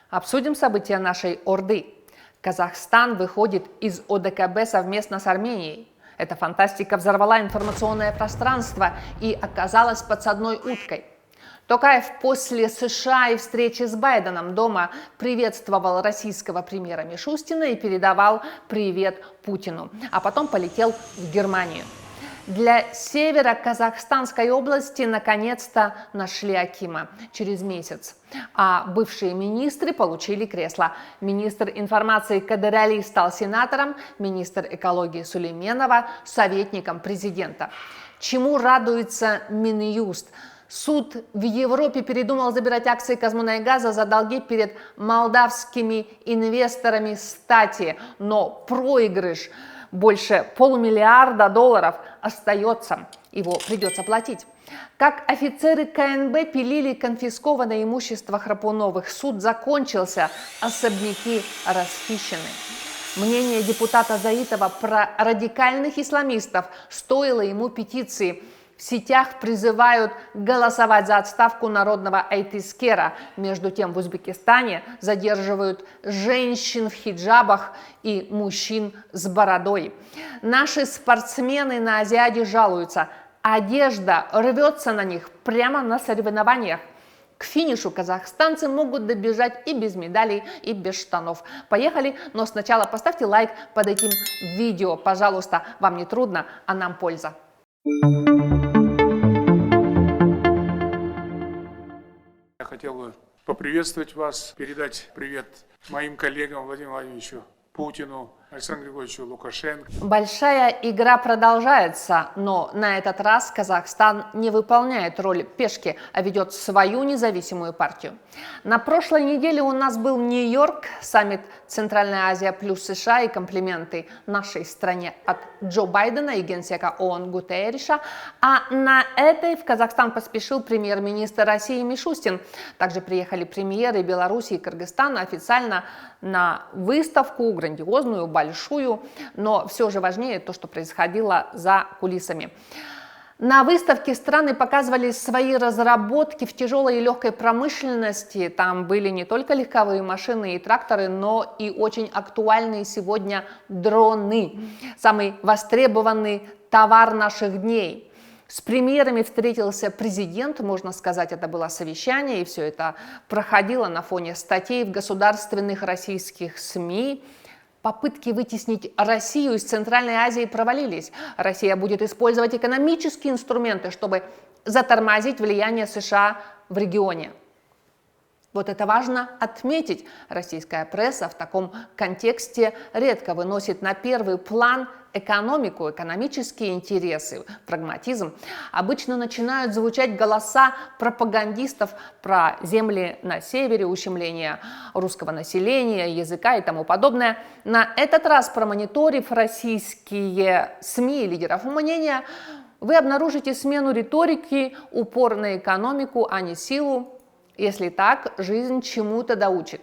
Обсудим события нашей Орды. Казахстан выходит из ОДКБ совместно с Арменией. Эта фантастика взорвала информационное пространство и оказалась подсадной уткой. Токаев после США и встречи с Байденом дома приветствовал российского премьера Мишустина и передавал привет Путину, а потом полетел в Германию. Для севера Казахстанской области наконец-то нашли акима через месяц, а бывшие министры получили кресла. Министр информации Кадырали стал сенатором, министр экологии Сулейменова – советником президента. Чему радуется Минюст? Суд в Европе передумал забирать акции Казмунайгаза за долги перед молдавскими инвесторами стати, но проигрыш больше $500 миллиарда остается, его придется платить. Как офицеры КНБ пилили конфискованное имущество Храпуновых, суд закончился, особняки расхищены. Мнение депутата Заитова про радикальных исламистов стоило ему петиции. В сетях призывают голосовать за отставку народного айтискера. Между тем в Узбекистане задерживают женщин в хиджабах и мужчин с бородой. Наши спортсмены на Азиаде жалуются. Одежда рвется на них прямо на соревнованиях. К финишу казахстанцы могут добежать и без медалей, и без штанов. Поехали, но сначала поставьте лайк под этим видео, пожалуйста. Вам не трудно, а нам польза. Я хотел бы поприветствовать вас, передать привет моим коллегам Владимиру Владимировичу Путину, Александру Григорьевичу Лукашенко. Большая игра продолжается, но на этот раз Казахстан не выполняет роль пешки, а ведет свою независимую партию. На прошлой неделе у нас был Нью-Йорк, саммит Центральная Азия плюс США и комплименты нашей стране от Джо Байдена и генсека ООН Гутерриша, а на этой в Казахстан поспешил премьер-министр России Мишустин. Также приехали премьеры Беларуси и Кыргызстана официально на выставку, грандиозную, большую, но все же важнее то, что происходило за кулисами. На выставке страны показывали свои разработки в тяжелой и легкой промышленности. Там были не только легковые машины и тракторы, но и очень актуальные сегодня дроны. Самый востребованный товар наших дней. С премьерами встретился президент, можно сказать, это было совещание, и все это проходило на фоне статей в государственных российских СМИ. Попытки вытеснить Россию из Центральной Азии провалились. Россия будет использовать экономические инструменты, чтобы затормозить влияние США в регионе. Вот это важно отметить. Российская пресса в таком контексте редко выносит на первый план экономику, экономические интересы, прагматизм. Обычно начинают звучать голоса пропагандистов про земли на севере, ущемление русского населения, языка и тому подобное. На этот раз, промониторив российские СМИ и лидеров мнения, вы обнаружите смену риторики, упор на экономику, а не силу. Если так, жизнь чему-то доучит.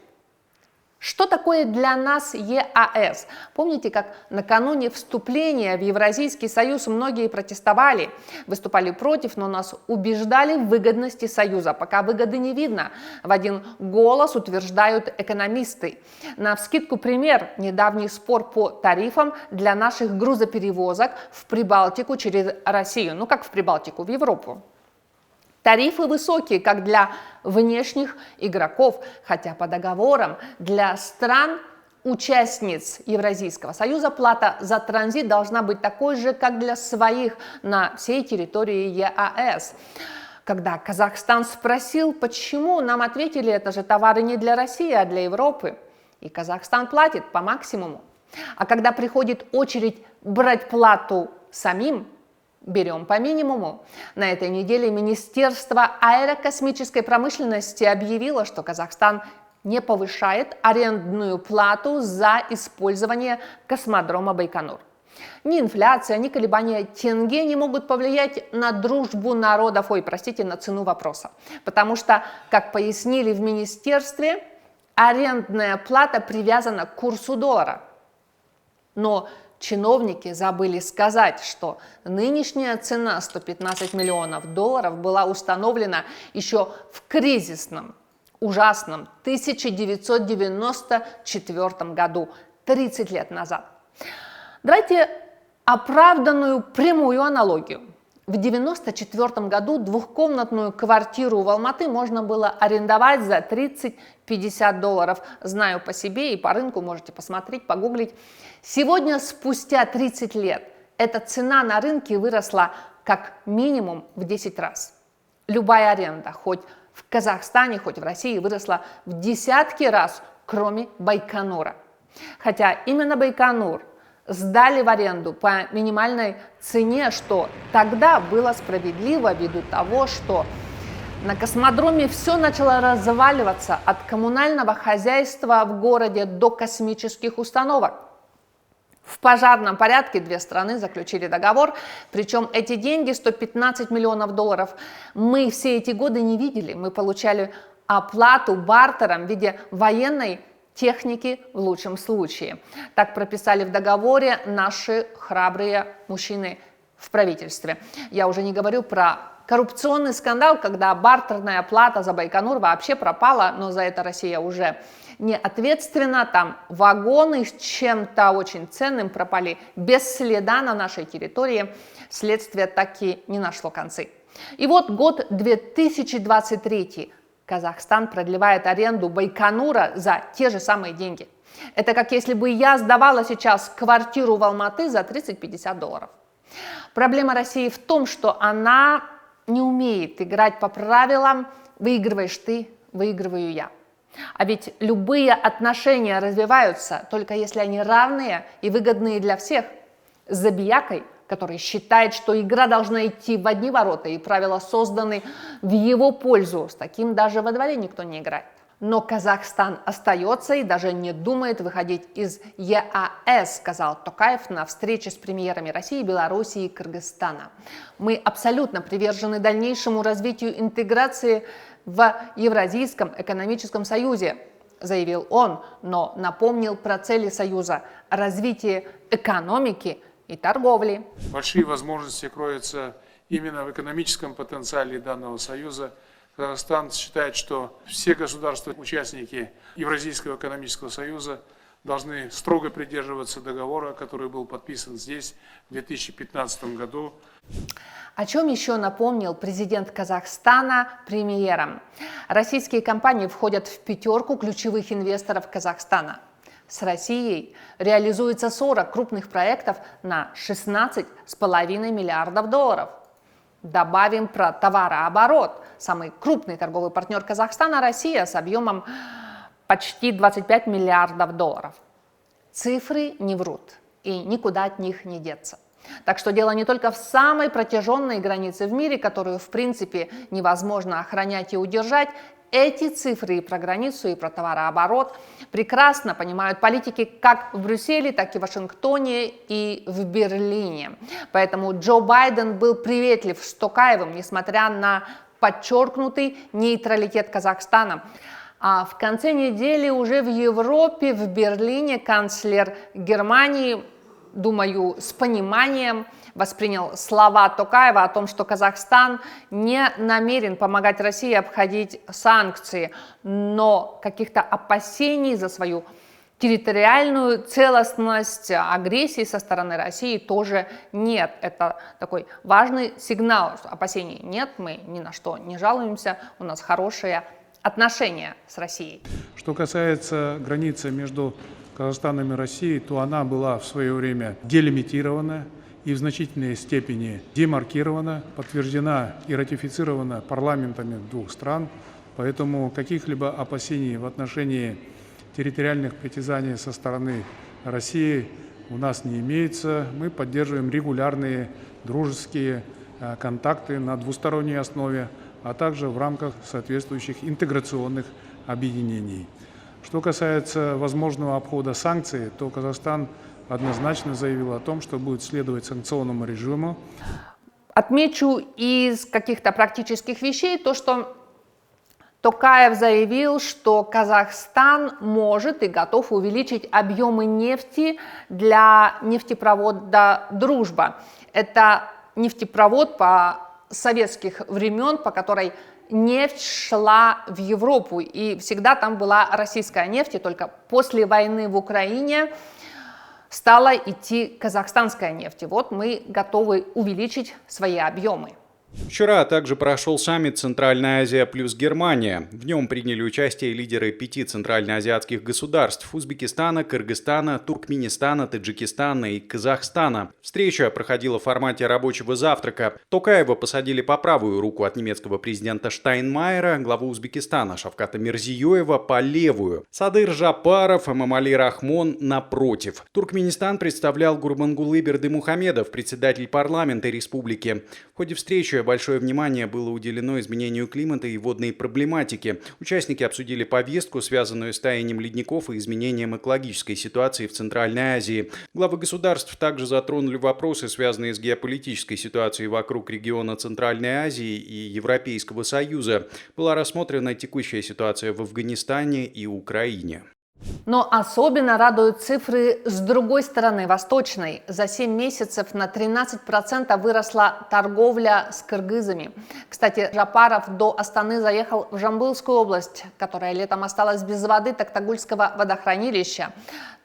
Что такое для нас ЕАЭС? Помните, как накануне вступления в Евразийский союз многие протестовали, выступали против, но нас убеждали в выгодности союза. Пока выгоды не видно, в один голос утверждают экономисты. Навскидку пример: недавний спор по тарифам для наших грузоперевозок в Прибалтику через Россию. Ну как в Прибалтику, в Европу. Тарифы высокие как для внешних игроков, хотя по договорам для стран-участниц Евразийского союза плата за транзит должна быть такой же, как для своих на всей территории ЕАЭС. Когда Казахстан спросил, почему, нам ответили, это же товары не для России, а для Европы. И Казахстан платит по максимуму. А когда приходит очередь брать плату самим, берем по минимуму. На этой неделе Министерство аэрокосмической промышленности объявило, что Казахстан не повышает арендную плату за использование космодрома Байконур. Ни инфляция, ни колебания тенге не могут повлиять на дружбу народов, на цену вопроса. Потому что, как пояснили в министерстве, арендная плата привязана к курсу доллара. Но чиновники забыли сказать, что нынешняя цена $115 миллионов была установлена еще в кризисном ужасном 1994 году, 30 лет назад. Давайте оправданную прямую аналогию. В 1994 году двухкомнатную квартиру в Алматы можно было арендовать за 30-50 долларов. Знаю по себе и по рынку, можете посмотреть, погуглить. Сегодня, спустя 30 лет, эта цена на рынке выросла как минимум в 10 раз. Любая аренда, хоть в Казахстане, хоть в России, выросла в десятки раз, кроме Байконура. Хотя именно Байконур сдали в аренду по минимальной цене, что тогда было справедливо ввиду того, что на космодроме все начало разваливаться от коммунального хозяйства в городе до космических установок. В пожарном порядке две страны заключили договор, причем эти деньги, 115 миллионов долларов, мы все эти годы не видели. Мы получали оплату бартером в виде военной техники в лучшем случае. Так прописали в договоре наши храбрые мужчины в правительстве. Я уже не говорю про коррупционный скандал, когда бартерная плата за Байконур вообще пропала, но за это Россия уже не ответственна. Там вагоны с чем-то очень ценным пропали без следа на нашей территории. Следствие таки не нашло концы. И вот год 2023. Казахстан продлевает аренду Байконура за те же самые деньги. Это как если бы я сдавала сейчас квартиру в Алматы за 30-50 долларов. Проблема России в том, что она не умеет играть по правилам «выигрываешь ты, выигрываю я». А ведь любые отношения развиваются только если они равные и выгодные для всех. С забиякой, который считает, что игра должна идти в одни ворота и правила созданы в его пользу, с таким даже во дворе никто не играет. Но Казахстан остается и даже не думает выходить из ЕАЭС, сказал Токаев на встрече с премьерами России, Белоруссии и Кыргызстана. Мы абсолютно привержены дальнейшему развитию интеграции в Евразийском экономическом союзе, заявил он, но напомнил про цели союза – развитие экономики и торговли. Большие возможности кроются именно в экономическом потенциале данного союза. Казахстан считает, что все государства-участники Евразийского экономического союза должны строго придерживаться договора, который был подписан здесь в 2015 году. О чем еще напомнил президент Казахстана премьерам? Российские компании входят в пятерку ключевых инвесторов Казахстана. С Россией реализуется 40 крупных проектов на 16,5 миллиардов долларов. Добавим про товарооборот. Самый крупный торговый партнер Казахстана – Россия с объемом почти 25 миллиардов долларов. Цифры не врут и никуда от них не деться. Так что дело не только в самой протяженной границе в мире, которую в принципе невозможно охранять и удержать. Эти цифры и про границу, и про товарооборот прекрасно понимают политики как в Брюсселе, так и в Вашингтоне и в Берлине. Поэтому Джо Байден был приветлив с Токаевым, несмотря на подчеркнутый нейтралитет Казахстана. А в конце недели уже в Европе, в Берлине, канцлер Германии, думаю, с пониманием воспринял слова Токаева о том, что Казахстан не намерен помогать России обходить санкции, но каких-то опасений за свою территориальную целостность, агрессии со стороны России тоже нет. Это такой важный сигнал, что опасений нет, мы ни на что не жалуемся, у нас хорошие отношения с Россией. Что касается границы между Казахстаном и Россией, то она была в свое время делимитирована и в значительной степени демаркирована, подтверждена и ратифицирована парламентами двух стран. Поэтому каких-либо опасений в отношении территориальных притязаний со стороны России у нас не имеется. Мы поддерживаем регулярные дружеские контакты на двусторонней основе, а также в рамках соответствующих интеграционных объединений. Что касается возможного обхода санкций, то Казахстан однозначно заявил о том, что будет следовать санкционному режиму. Отмечу из каких-то практических вещей то, что Токаев заявил, что Казахстан может и готов увеличить объемы нефти для нефтепровода «Дружба». Это нефтепровод по советских времен, по которой нефть шла в Европу, и всегда там была российская нефть, и только после войны в Украине стала идти казахстанская нефть. И вот мы готовы увеличить свои объемы. Вчера также прошел саммит «Центральная Азия плюс Германия». В нем приняли участие лидеры 5 центральноазиатских государств – Узбекистана, Кыргызстана, Туркменистана, Таджикистана и Казахстана. Встреча проходила в формате рабочего завтрака. Токаева посадили по правую руку от немецкого президента Штайнмайера, главу Узбекистана Шавката Мирзиёева по левую. Садыр Жапаров, Эмомали Рахмон напротив. Туркменистан представлял Гурбангулы Бердымухамедов, председатель парламента республики. В ходе встречи большое внимание было уделено изменению климата и водной проблематике. Участники обсудили повестку, связанную с таянием ледников и изменением экологической ситуации в Центральной Азии. Главы государств также затронули вопросы, связанные с геополитической ситуацией вокруг региона Центральной Азии и Европейского Союза. Была рассмотрена текущая ситуация в Афганистане и Украине. Но особенно радуют цифры с другой стороны, восточной. За 7 месяцев на 13% выросла торговля с кыргызами. Кстати, Жапаров до Астаны заехал в Жамбылскую область, которая летом осталась без воды Токтагульского водохранилища.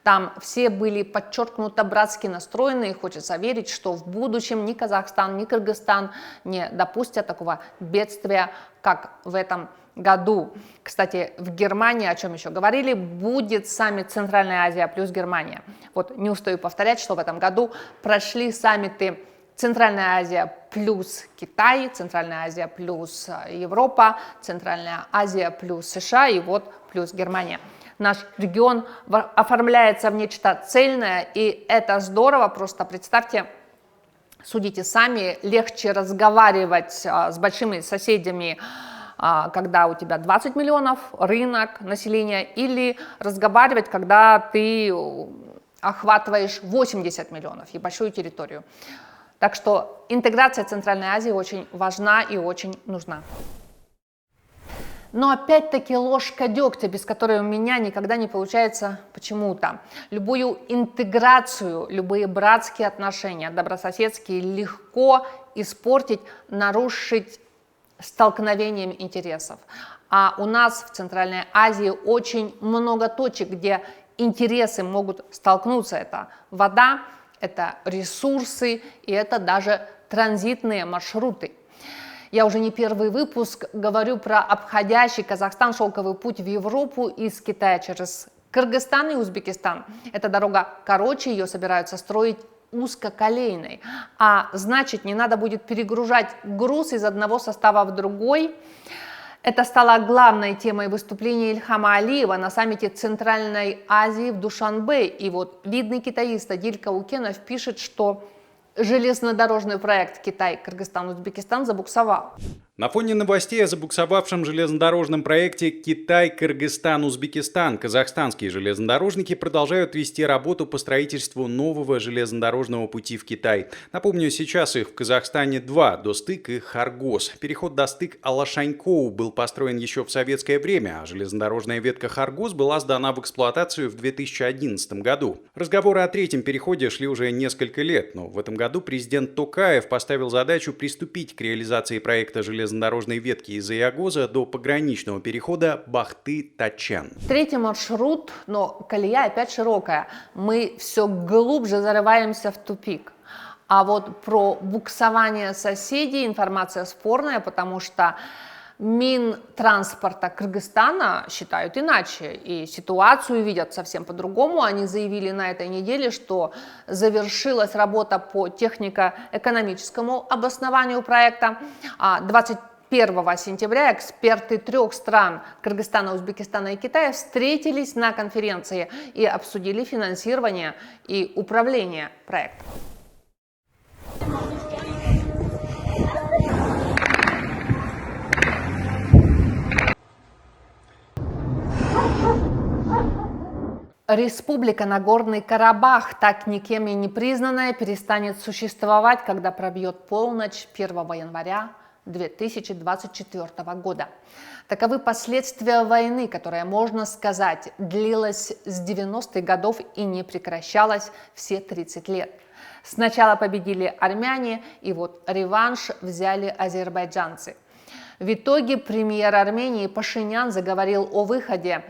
Там все были подчеркнуто братски настроены, и хочется верить, что в будущем ни Казахстан, ни Кыргызстан не допустят такого бедствия, как в этом году. Кстати, в Германии, о чем еще говорили, будет саммит Центральная Азия плюс Германия. Вот не устаю повторять, что в этом году прошли саммиты Центральная Азия плюс Китай, Центральная Азия плюс Европа, Центральная Азия плюс США и вот плюс Германия. Наш регион оформляется в нечто цельное, и это здорово. Просто представьте, судите сами, легче разговаривать с большими соседями, когда у тебя 20 миллионов, рынок, население, или разговаривать, когда ты охватываешь 80 миллионов и большую территорию. Так что интеграция Центральной Азии очень важна и очень нужна. Но опять-таки ложка дегтя, без которой у меня никогда не получается почему-то. Любую интеграцию, любые братские отношения, добрососедские, легко испортить, нарушить столкновением интересов. А у нас в Центральной Азии очень много точек, где интересы могут столкнуться. Это вода, это ресурсы и это даже транзитные маршруты. Я уже не первый выпуск говорю про обходящий Казахстан шелковый путь в Европу из Китая через Кыргызстан и Узбекистан. Эта дорога короче, ее собираются строить узкоколейной, а значит, не надо будет перегружать груз из одного состава в другой. Это стало главной темой выступления Ильхама Алиева на саммите Центральной Азии в Душанбе. И вот видный китаист Адиль Каукенов пишет, что железнодорожный проект Китай-Кыргызстан-Узбекистан забуксовал. На фоне новостей о забуксовавшем железнодорожном проекте Китай-Кыргызстан-Узбекистан казахстанские железнодорожники продолжают вести работу по строительству нового железнодорожного пути в Китай. Напомню, сейчас их в Казахстане два – Достык и Харгос. Переход Достык-Алашанькоу был построен еще в советское время, а железнодорожная ветка Харгос была сдана в эксплуатацию в 2011 году. Разговоры о третьем переходе шли уже несколько лет, но в этом году президент Токаев поставил задачу приступить к реализации проекта железнодорожной ветки из Аягоза до пограничного перехода Бахты-Тачан. Третий маршрут, но колея опять широкая. Мы все глубже зарываемся в тупик. А вот про буксование соседей информация спорная, потому что Минтранспорта Кыргызстана считают иначе и ситуацию видят совсем по-другому. Они заявили на этой неделе, что завершилась работа по технико-экономическому обоснованию проекта. 21 сентября эксперты 3 стран Кыргызстана, Узбекистана и Китая встретились на конференции и обсудили финансирование и управление проектом. Республика Нагорный Карабах, так никем и не признанная, перестанет существовать, когда пробьет полночь 1 января 2024 года. Таковы последствия войны, которая, можно сказать, длилась с 90-х годов и не прекращалась все 30 лет. Сначала победили армяне, и вот реванш взяли азербайджанцы. В итоге премьер Армении Пашинян заговорил о выходе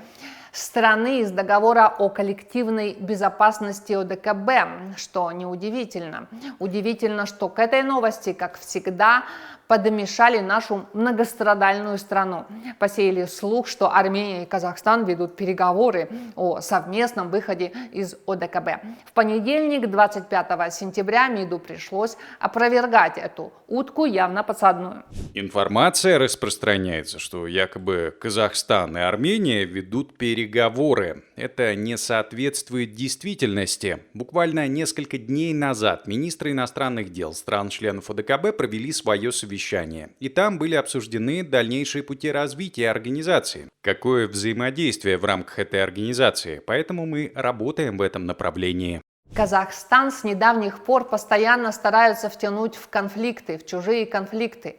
страны из договора о коллективной безопасности ОДКБ, что неудивительно. Удивительно, что к этой новости, как всегда, подмешали нашу многострадальную страну. Посеяли слух, что Армения и Казахстан ведут переговоры о совместном выходе из ОДКБ. В понедельник, 25 сентября, МИДу пришлось опровергать эту утку явно подсадную. Информация распространяется, что якобы Казахстан и Армения ведут переговоры. Это не соответствует действительности. Буквально несколько дней назад министры иностранных дел стран-членов ОДКБ провели свое совещание. И там были обсуждены дальнейшие пути развития организации. Какое взаимодействие в рамках этой организации. Поэтому мы работаем в этом направлении. Казахстан с недавних пор постоянно стараются втянуть в конфликты, в чужие конфликты.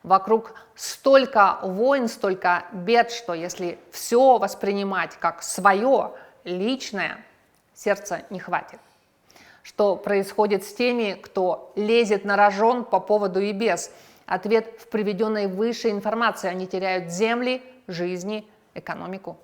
Вокруг столько войн, столько бед, что если все воспринимать как свое, личное, сердца не хватит. Что происходит с теми, кто лезет на рожон по поводу и без? Ответ в приведенной выше информации. Они теряют земли, жизни, экономику.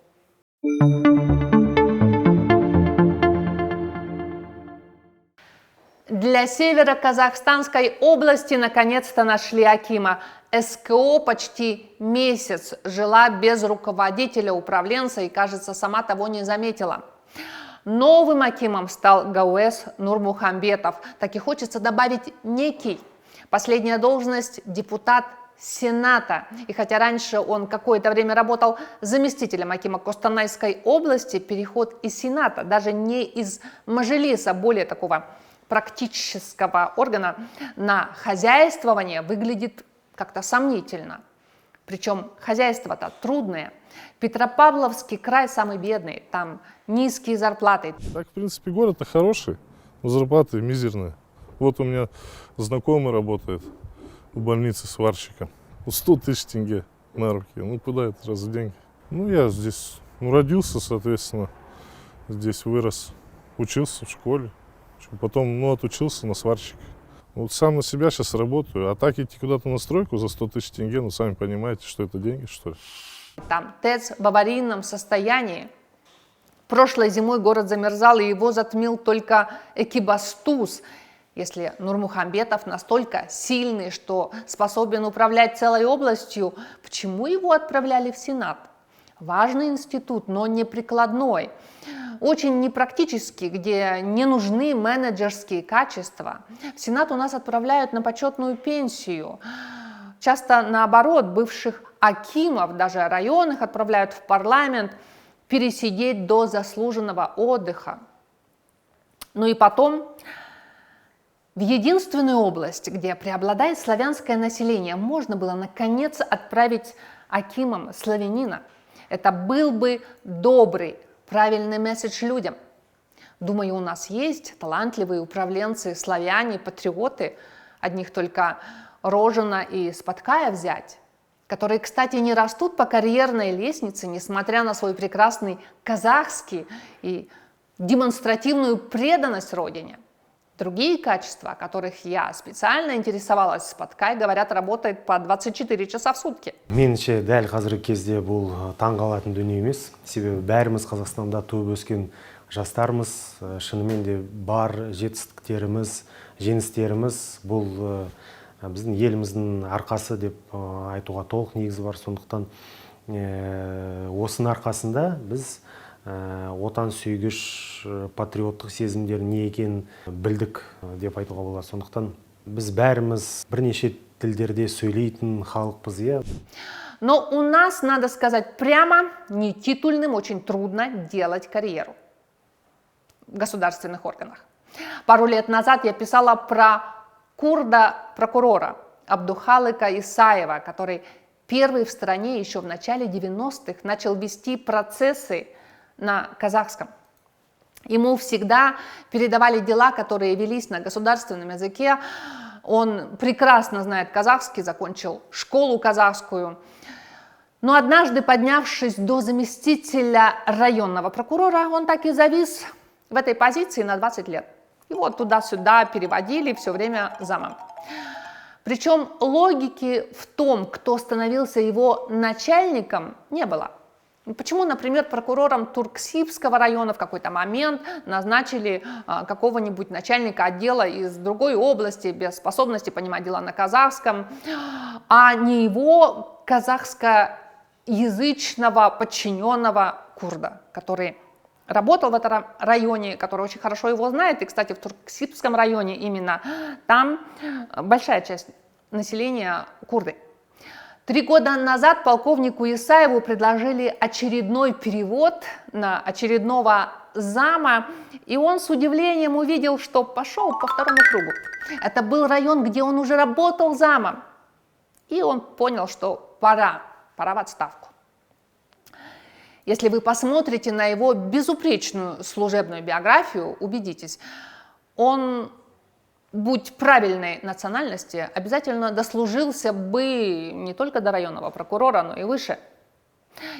Для северо-казахстанской области наконец-то нашли акима. СКО почти месяц жила без руководителя, управленца и, кажется, сама того не заметила. Новым акимом стал Гауэс Нурмухамбетов. Так и хочется добавить некий. Последняя должность – депутат Сената. И хотя раньше он какое-то время работал заместителем акима Костанайской области, переход из Сената, даже не из Мажилиса, более такого практического органа, на хозяйствование выглядит как-то сомнительно. Причем хозяйство-то трудное. Петропавловский край самый бедный, там низкие зарплаты. Так, в принципе, город-то хороший, но зарплаты мизерные. Вот у меня знакомый работает в больнице сварщиком. 100 тысяч тенге на руки. Ну, куда это раз деньги? Ну, я здесь родился, соответственно, здесь вырос, учился в школе. Потом, отучился на сварщика. Вот сам на себя сейчас работаю, а так идти куда-то на стройку за 100 тысяч тенге, ну, сами понимаете, что это деньги, что ли. Там ТЭЦ в аварийном состоянии. Прошлой зимой город замерзал, и его затмил только Экибастуз. Если Нурмухамбетов настолько сильный, что способен управлять целой областью, почему его отправляли в Сенат? Важный институт, но не прикладной. Очень непрактический, где не нужны менеджерские качества. В Сенат у нас отправляют на почетную пенсию. Часто наоборот, бывших акимов, даже районных, отправляют в парламент пересидеть до заслуженного отдыха. Ну и потом, в единственную область, где преобладает славянское население, можно было наконец отправить акимом славянина. Это был бы добрый, правильный месседж людям. Думаю, у нас есть талантливые управленцы, славяне, патриоты, одних только Рожина и Спаткая взять, которые, кстати, не растут по карьерной лестнице, несмотря на свой прекрасный казахский и демонстративную преданность родине. Другие качества, о которых я специально интересовалась, Спаткай, говорят, работает по 24 часа в сутки. Меніңше дәл қазіргі кезде бұл таңғалатын дүние емес. Себебі бәріміз Қазақстанда туып өскен жастармыз, шынымен де бар жетістіктеріміз, жеңістеріміз бұл біздің еліміздің арқасы деп айтуға толық негіз бар. Сондықтан осының арқасында біз отан сүйгіш патриоттық сезімдер не екенін білдік деп айтуға болады. Сондықтан біз бәріміз бірнеше тілдерде сөйлейтін халықпыз, иә. Но у нас, надо сказать прямо, не титульным очень трудно делать карьеру в государственных органах. Пару лет назад я писала про курда-прокурора Абдухалыка Исаева, который первый в стране еще в начале 90-х начал вести процессы на казахском. Ему всегда передавали дела, которые велись на государственном языке. Он прекрасно знает казахский, закончил школу казахскую. Но однажды, поднявшись до заместителя районного прокурора, он так и завис в этой позиции на 20 лет. Его туда-сюда переводили все время замом. Причем логики в том, кто становился его начальником, не было. Почему, например, прокурором Турксибского района в какой-то момент назначили какого-нибудь начальника отдела из другой области без способности понимать дела на казахском, а не его казахскоязычного подчиненного курда, который работал в этом районе, который очень хорошо его знает. И, кстати, в Турксибском районе именно там большая часть населения курды. 3 года назад полковнику Исаеву предложили очередной перевод на очередного зама, и он с удивлением увидел, что пошел по второму кругу. Это был район, где он уже работал замом, и он понял, что пора в отставку. Если вы посмотрите на его безупречную служебную биографию, убедитесь, он, будь правильной национальности, обязательно дослужился бы не только до районного прокурора, но и выше.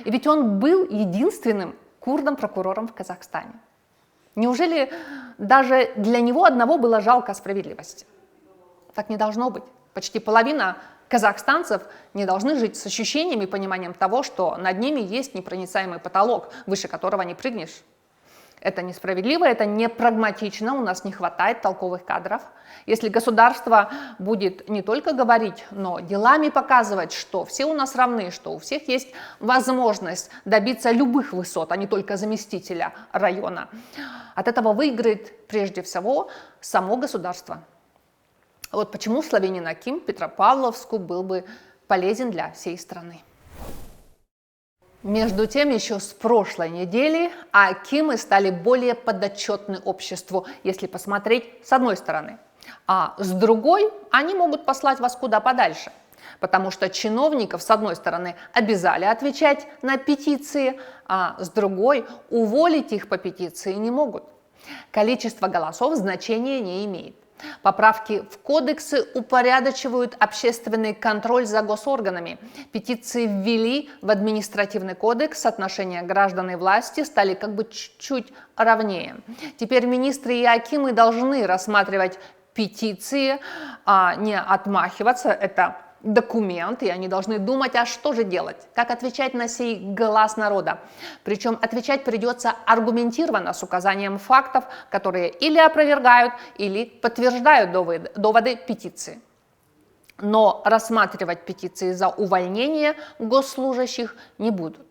И ведь он был единственным курдом-прокурором в Казахстане. Неужели даже для него одного было жалко справедливости? Так не должно быть. Почти половина казахстанцев не должны жить с ощущением и пониманием того, что над ними есть непроницаемый потолок, выше которого не прыгнешь. Это несправедливо, это не прагматично, у нас не хватает толковых кадров. Если государство будет не только говорить, но делами показывать, что все у нас равны, что у всех есть возможность добиться любых высот, а не только заместителя района, от этого выиграет прежде всего само государство. Вот почему славянин Аким Петропавловску был бы полезен для всей страны. Между тем, еще с прошлой недели акимы стали более подотчетны обществу, если посмотреть с одной стороны. А с другой, они могут послать вас куда подальше. Потому что чиновников, с одной стороны, обязали отвечать на петиции, а с другой, уволить их по петиции не могут. Количество голосов значения не имеет. Поправки в кодексы упорядочивают общественный контроль за госорганами. Петиции ввели в административный кодекс, отношения граждан и власти стали как бы чуть-чуть равнее. Теперь министры и акимы должны рассматривать петиции, а не отмахиваться. Это документ, и они должны думать, а что же делать, как отвечать на сей глас народа. Причем отвечать придется аргументированно, с указанием фактов, которые или опровергают, или подтверждают доводы петиции. Но рассматривать петиции за увольнение госслужащих не будут.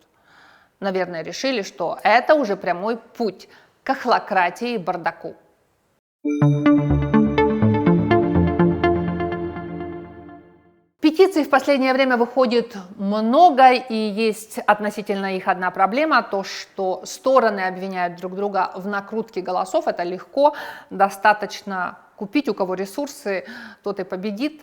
Наверное, решили, что это уже прямой путь к охлократии и бардаку. Петиций в последнее время выходит много, и есть относительно их одна проблема, то, что стороны обвиняют друг друга в накрутке голосов. Это легко, достаточно купить, у кого ресурсы, тот и победит.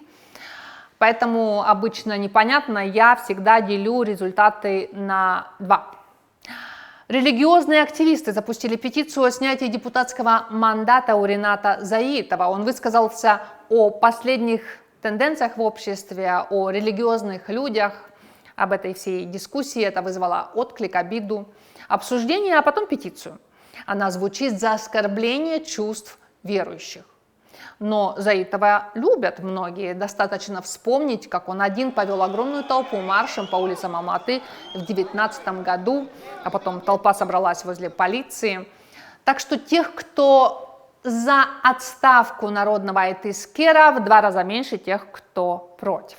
Поэтому обычно непонятно, я всегда делю результаты на 2. Религиозные активисты запустили петицию о снятии депутатского мандата у Рената Заитова. Он высказался о последних тенденциях в обществе, о религиозных людях, об этой всей дискуссии. Это вызвало отклик, обиду, обсуждение, а потом петицию. Она звучит за оскорбление чувств верующих. Но Заитова любят многие. Достаточно вспомнить, как он один повел огромную толпу маршем по улицам Алматы в 2019 году, а потом толпа собралась возле полиции. Так что тех, кто за отставку народного айтыскера, в 2 раза меньше тех, кто против.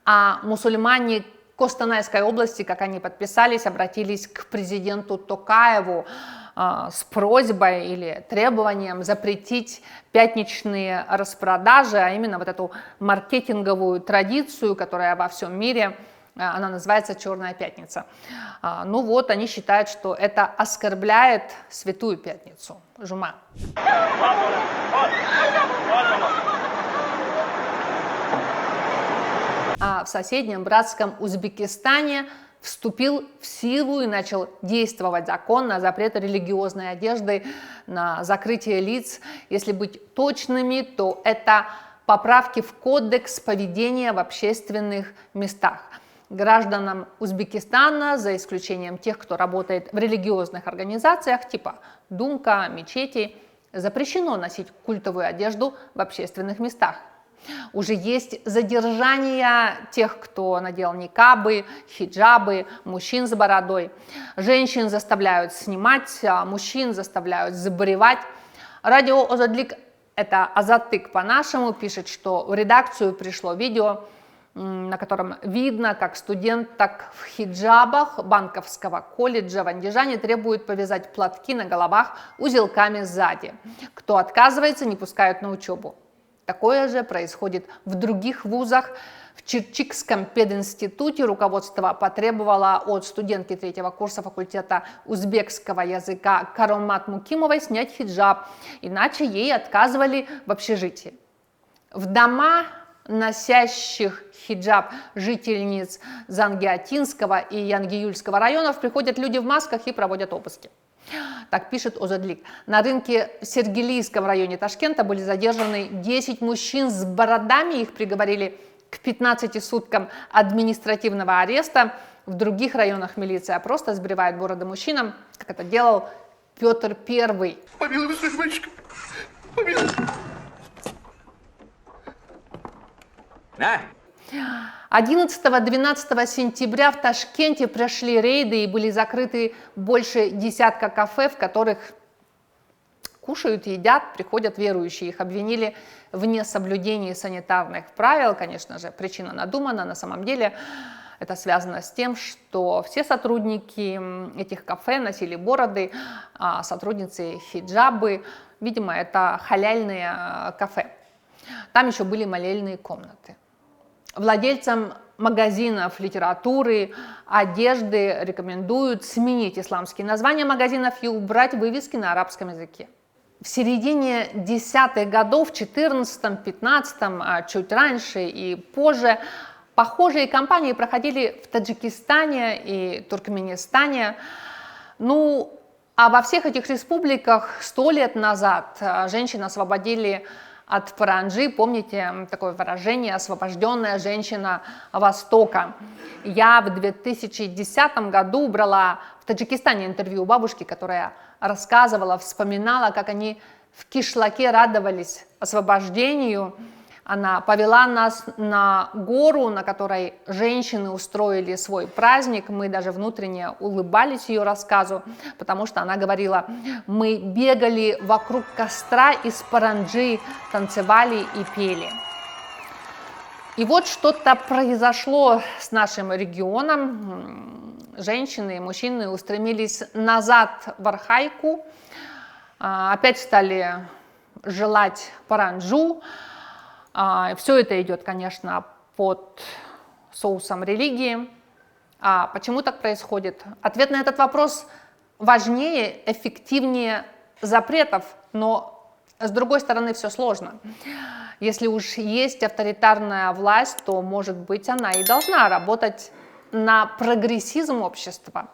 А мусульмане Костанайской области, как они подписались, обратились к президенту Токаеву с просьбой или требованием запретить пятничные распродажи, а именно вот эту маркетинговую традицию, которая во всем мире, она называется «Черная пятница». Ну вот, они считают, что это оскорбляет Святую Пятницу, Жума. А в соседнем братском Узбекистане вступил в силу и начал действовать закон на запрет религиозной одежды, на закрытие лиц. Если быть точными, то это поправки в кодекс поведения в общественных местах. Гражданам Узбекистана, за исключением тех, кто работает в религиозных организациях типа Думка, мечети, запрещено носить культовую одежду в общественных местах. Уже есть задержания тех, кто надел никабы, хиджабы, мужчин с бородой. Женщин заставляют снимать, а мужчин заставляют забуревать. Радио Озодлик, это Азаттык по-нашему, пишет, что в редакцию пришло видео, на котором видно, как студенток в хиджабах Банковского колледжа в Андижане требуют повязать платки на головах узелками сзади. Кто отказывается, не пускают на учебу. Такое же происходит в других вузах. В Чирчикском пединституте руководство потребовало от студентки 3-го курса факультета узбекского языка Каромат Мукимовой снять хиджаб, иначе ей отказывали в общежитии. В дома носящих хиджаб жительниц Зангиатинского и Янгиюльского районов приходят люди в масках и проводят обыски. Так пишет Озодлик. На рынке в Сергелийском районе Ташкента были задержаны 10 мужчин с бородами. Их приговорили к 15 суткам административного ареста. В других районах милиция просто сбривает бороды мужчинам, как это делал Петр I. Помилуй, высокий мальчик. Помилуй. 11-12 сентября в Ташкенте прошли рейды и были закрыты больше десятка кафе, в которых кушают, едят, приходят верующие. Их обвинили в несоблюдении санитарных правил. Конечно же, причина надумана. На самом деле это связано с тем, что все сотрудники этих кафе носили бороды, а сотрудницы хиджабы. Видимо, это халяльные кафе. Там еще были молельные комнаты. Владельцам магазинов литературы, одежды рекомендуют сменить исламские названия магазинов и убрать вывески на арабском языке. В середине 10-х годов, 14-м, 15-м, чуть раньше и позже, похожие кампании проходили в Таджикистане и Туркменистане. Ну, а во всех этих республиках 100 лет назад женщин освободили от паранджи. Помните такое выражение «освобожденная женщина Востока». Я в 2010 году брала в Таджикистане интервью у бабушки, которая рассказывала, вспоминала, как они в кишлаке радовались освобождению. Она повела нас на гору, на которой женщины устроили свой праздник. Мы даже внутренне улыбались ее рассказу, потому что она говорила: мы бегали вокруг костра из паранджи, танцевали и пели. И вот что-то произошло с нашим регионом. Женщины и мужчины устремились назад в Архайку, опять стали желать паранджу. Все это идет, конечно, под соусом религии. А почему так происходит? Ответ на этот вопрос важнее, эффективнее запретов, но с другой стороны все сложно. Если уж есть авторитарная власть, то, может быть, она и должна работать на прогрессизм общества.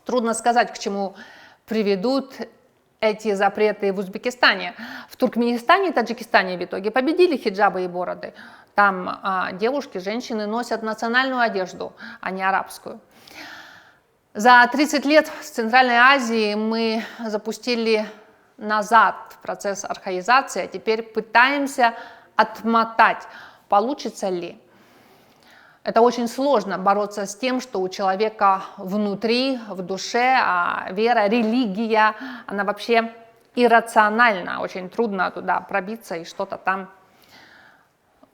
Трудно сказать, к чему приведут эти запреты в Узбекистане. В Туркменистане и Таджикистане в итоге победили хиджабы и бороды. Там девушки, женщины носят национальную одежду, а не арабскую. За 30 лет в Центральной Азии мы запустили назад процесс архаизации, а теперь пытаемся отмотать. Получится ли? Это очень сложно бороться с тем, что у человека внутри, в душе, а вера, религия, она вообще иррациональна. Очень трудно туда пробиться и что-то там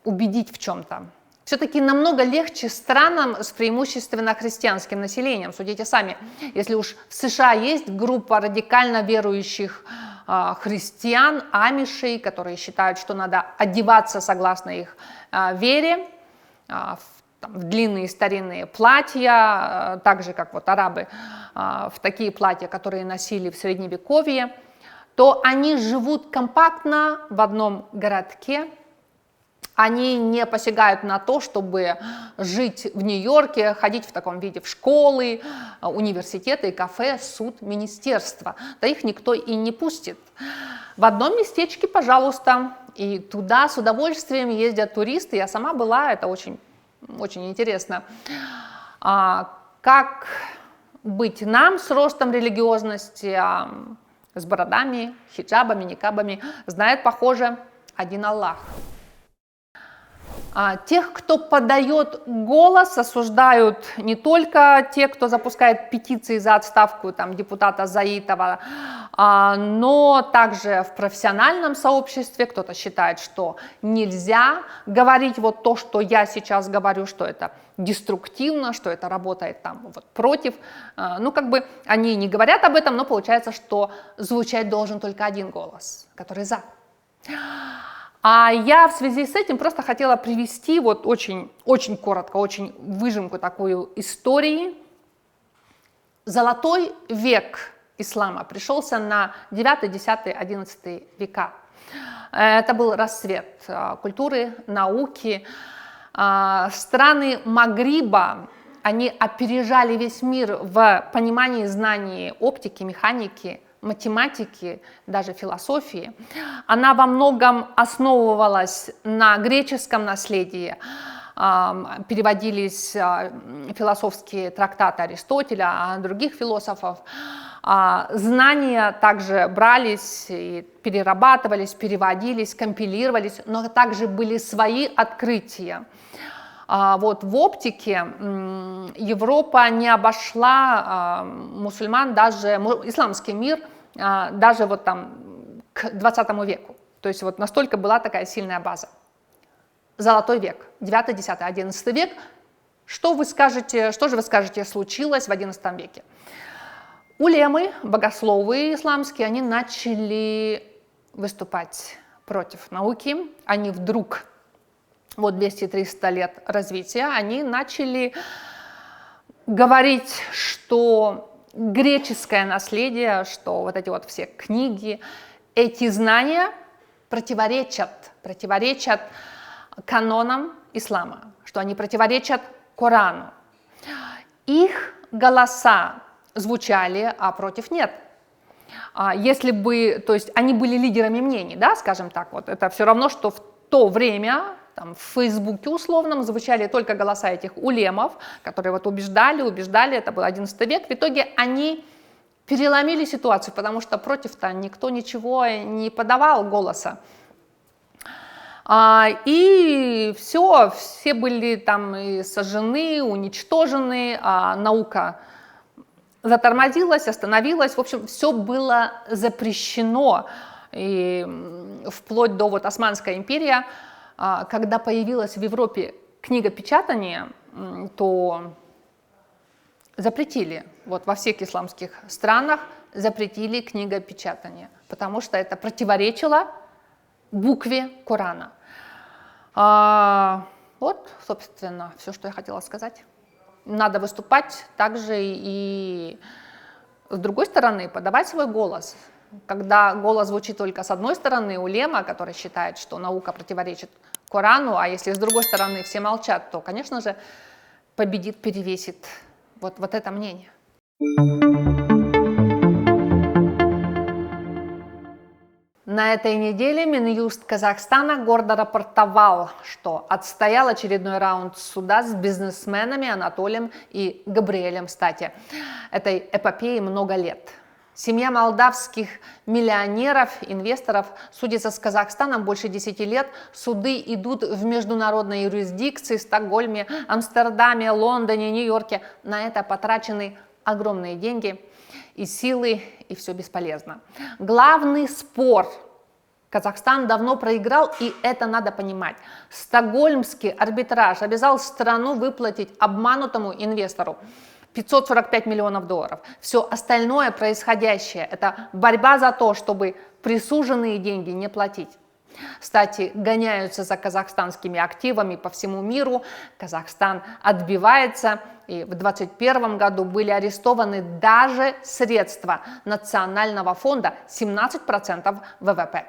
убедить в чем-то. Все-таки намного легче странам с преимущественно христианским населением. Судите сами, если уж в США есть группа радикально верующих христиан, амишей, которые считают, что надо одеваться согласно их вере, в длинные старинные платья, так же, как вот арабы, в такие платья, которые носили в Средневековье, то они живут компактно в одном городке. Они не посягают на то, чтобы жить в Нью-Йорке, ходить в таком виде в школы, университеты, кафе, суд, министерство. Да их никто и не пустит. В одном местечке, пожалуйста, и туда с удовольствием ездят туристы. Я сама была, это очень очень интересно. Как быть нам с ростом религиозности, с бородами, хиджабами, никабами, знает, похоже, один Аллах. Тех, кто подает голос, осуждают не только те, кто запускает петиции за отставку там, депутата Заитова, но также в профессиональном сообществе кто-то считает, что нельзя говорить вот то, что я сейчас говорю, что это деструктивно, что это работает там вот против. Ну, как бы они не говорят об этом, но получается, что звучать должен только один голос, который за. А я в связи с этим просто хотела привести вот очень, очень коротко, очень выжимку такую истории. Золотой век ислама пришелся на 9, 10, 11 века. Это был расцвет культуры, науки. Страны Магриба, они опережали весь мир в понимании знаний оптики, механики, математики, даже философии. Она во многом основывалась на греческом наследии. Переводились философские трактаты Аристотеля, других философов. Знания также брались и перерабатывались, переводились, компилировались, но также были свои открытия. Вот в оптике Европа не обошла мусульман, даже исламский мир, даже вот там к 20 веку. То есть вот настолько была такая сильная база. Золотой век, 9, 10, 11 век. Что же вы скажете случилось в 11 веке? Улемы, богословы исламские, они начали выступать против науки. Они вдруг, вот 200-300 лет развития, они начали говорить, что греческое наследие, что вот эти вот все книги, эти знания противоречат канонам ислама, что они противоречат Корану. Их голоса звучали, а против нет. Если бы, то есть они были лидерами мнений, да, скажем так, вот это все равно, что в то время там, в Фейсбуке условном звучали только голоса этих улемов, которые вот убеждали, это был 11 век. В итоге они переломили ситуацию, потому что против-то никто ничего не подавал голоса. И все были там и сожжены, уничтожены, наука затормозилась, остановилась. В общем, все было запрещено. И вплоть до вот Османской империи, когда появилась в Европе книгопечатание, то запретили. Вот во всех исламских странах запретили книгопечатание, потому что это противоречило букве Корана. Вот, собственно, все, что я хотела сказать. Надо выступать также и с другой стороны, подавать свой голос. Когда голос звучит только с одной стороны, улема, который считает, что наука противоречит Корану, а если с другой стороны все молчат, то, конечно же, победит, перевесит вот это мнение. На этой неделе Минюст Казахстана гордо рапортовал, что отстоял очередной раунд суда с бизнесменами Анатолием и Габриэлем Стати. Этой эпопеи много лет. Семья молдавских миллионеров, инвесторов судится с Казахстаном больше 10 лет. Суды идут в международной юрисдикции, Стокгольме, Амстердаме, Лондоне, Нью-Йорке. На это потрачены огромные деньги и силы, и все бесполезно. Главный спор Казахстан давно проиграл, и это надо понимать. Стокгольмский арбитраж обязал страну выплатить обманутому инвестору $545 миллионов. Все остальное происходящее – это борьба за то, чтобы присуженные деньги не платить. Кстати, гоняются за казахстанскими активами по всему миру. Казахстан отбивается, и в 2021 году были арестованы даже средства Национального фонда 17% ВВП.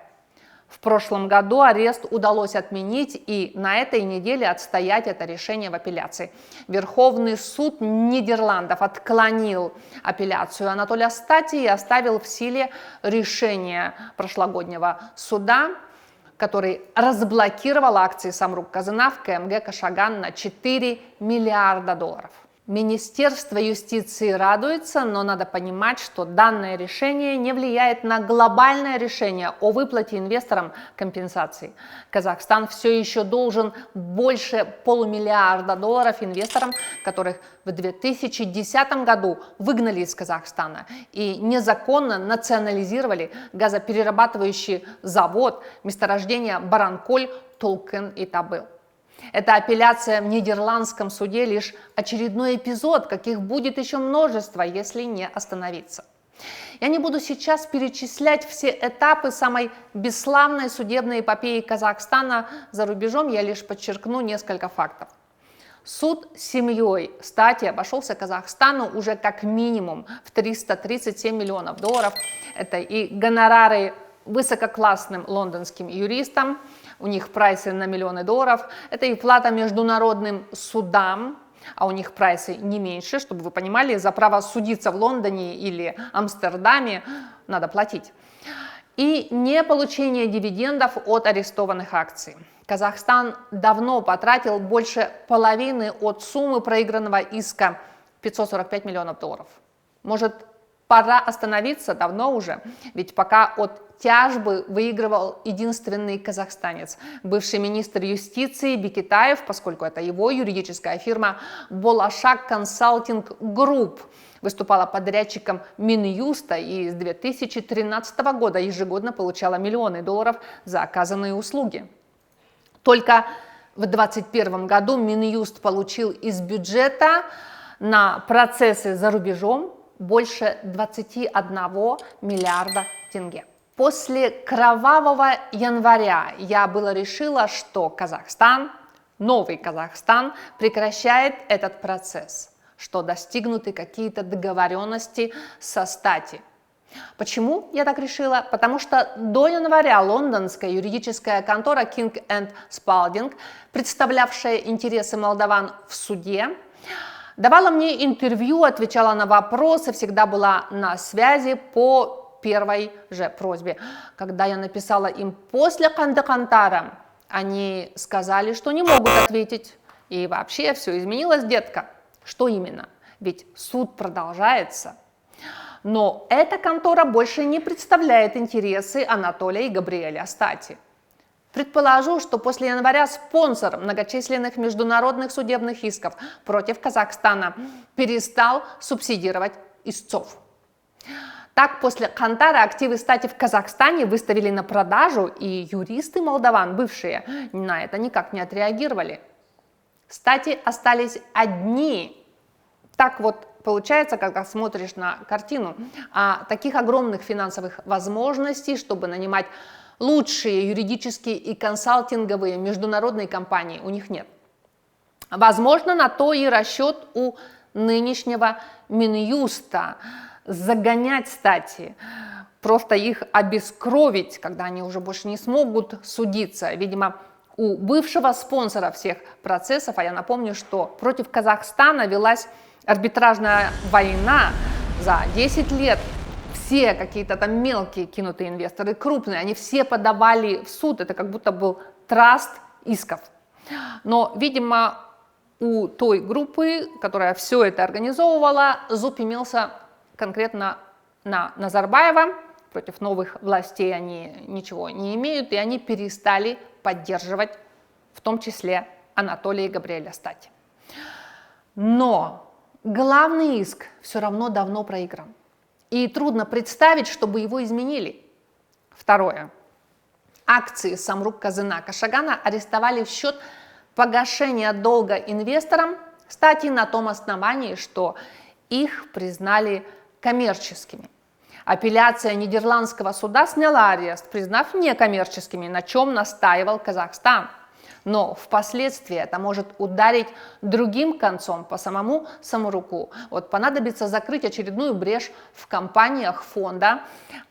В прошлом году арест удалось отменить, и на этой неделе отстоять это решение в апелляции. Верховный суд Нидерландов отклонил апелляцию Анатолия Стати и оставил в силе решение прошлогоднего суда, который разблокировал акции Самрук-Казына в КМГ «Кашаган» на 4 миллиарда долларов. Министерство юстиции радуется, но надо понимать, что данное решение не влияет на глобальное решение о выплате инвесторам компенсаций. Казахстан все еще должен больше полумиллиарда долларов инвесторам, которых в 2010 году выгнали из Казахстана и незаконно национализировали газоперерабатывающий завод, месторождение Баранколь, Толкен и Табыл. Эта апелляция в нидерландском суде лишь очередной эпизод, каких будет еще множество, если не остановиться. Я не буду сейчас перечислять все этапы самой бесславной судебной эпопеи Казахстана за рубежом, я лишь подчеркну несколько фактов. Суд с семьей стати обошелся Казахстану уже как минимум в 337 миллионов долларов. Это и гонорары высококлассным лондонским юристам, у них прайсы на миллионы долларов, это и плата международным судам, а у них прайсы не меньше, чтобы вы понимали, за право судиться в Лондоне или Амстердаме надо платить. И не получение дивидендов от арестованных акций. Казахстан давно потратил больше половины от суммы проигранного иска 545 миллионов долларов. Может, пора остановиться давно уже, ведь пока от тяжбы выигрывал единственный казахстанец, бывший министр юстиции Бекетаев, поскольку это его юридическая фирма Болашак Консалтинг Групп выступала подрядчиком Минюста и с 2013 года ежегодно получала миллионы долларов за оказанные услуги. Только в 2021 году Минюст получил из бюджета на процессы за рубежом больше 21 миллиарда тенге. После кровавого января я было решила, что Казахстан, новый Казахстан, прекращает этот процесс, что достигнуты какие-то договоренности со стати. Почему я так решила? Потому что до января лондонская юридическая контора King & Spalding, представлявшая интересы молдаван в суде, давала мне интервью, отвечала на вопросы, всегда была на связи по первой же просьбе. Когда я написала им после Канды-Кантара, они сказали, что не могут ответить. И вообще все изменилось, детка. Что именно? Ведь суд продолжается. Но эта контора больше не представляет интересы Анатолия и Габриэля Стати. Предположу, что после января спонсор многочисленных международных судебных исков против Казахстана перестал субсидировать истцов. Так, после Кантара активы стати в Казахстане выставили на продажу, и юристы молдаван, бывшие, на это никак не отреагировали. Стати остались одни. Так вот получается, когда смотришь на картину, а таких огромных финансовых возможностей, чтобы нанимать лучшие юридические и консалтинговые международные компании, у них нет. Возможно, на то и расчет у нынешнего Минюста загонять стати, просто их обескровить, когда они уже больше не смогут судиться. Видимо, у бывшего спонсора всех процессов, а я напомню, что против Казахстана велась арбитражная война за 10 лет. Все какие-то там мелкие кинутые инвесторы, крупные, они все подавали в суд. Это как будто был траст исков. Но, видимо, у той группы, которая все это организовывала, зуб имелся конкретно на Назарбаева. Против новых властей они ничего не имеют, и они перестали поддерживать, в том числе, Анатолия и Габриэля Стати. Но главный иск все равно давно проигран. И трудно представить, чтобы его изменили. Второе. Акции Самрук-Казына Кашагана арестовали в счет погашения долга инвесторам, кстати, на том основании, что их признали коммерческими. Апелляция нидерландского суда сняла арест, признав некоммерческими, на чем настаивал Казахстан. Но впоследствии это может ударить другим концом по самому Самруку. Вот понадобится закрыть очередную брешь в компаниях фонда,